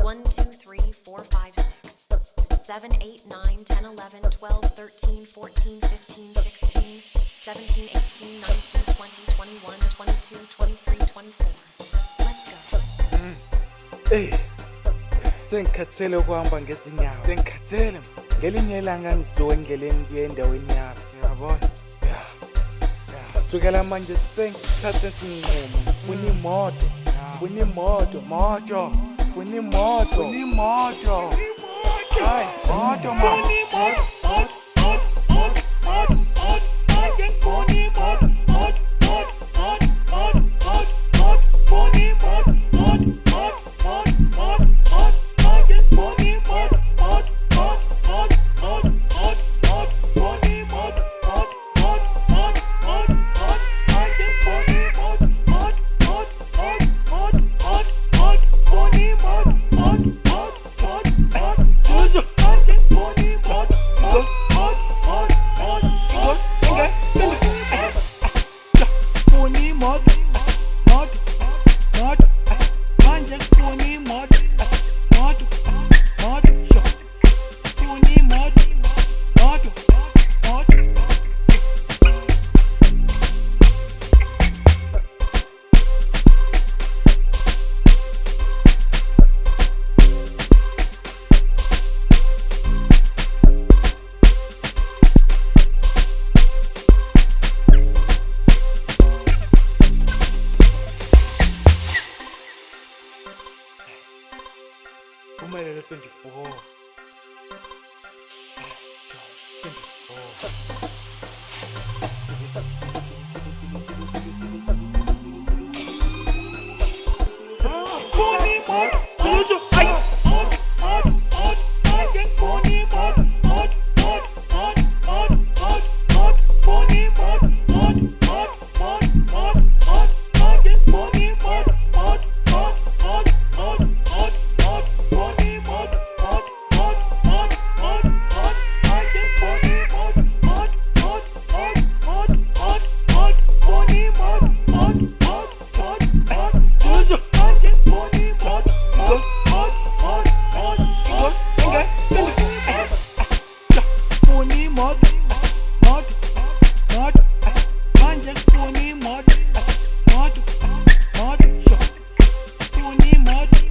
1, 2, 3, 4, 5, 6, 7, 8, 9, 10, 11, 12, 13, 14, 15, 16, 17, 18, 19, 20, 21, 22, 23, 24. Let's go. Hey, sengikhathele ukuhamba ngezinyawo. Sengikhathele ngelinye ilanga ngizowengeleni kuye endaweni yami. Yabona? Sukela manje sengithathe isinqumo. Funa imoto. Funa imoto. Funa imoto. Hayi, moto manje. Umelele 24. モード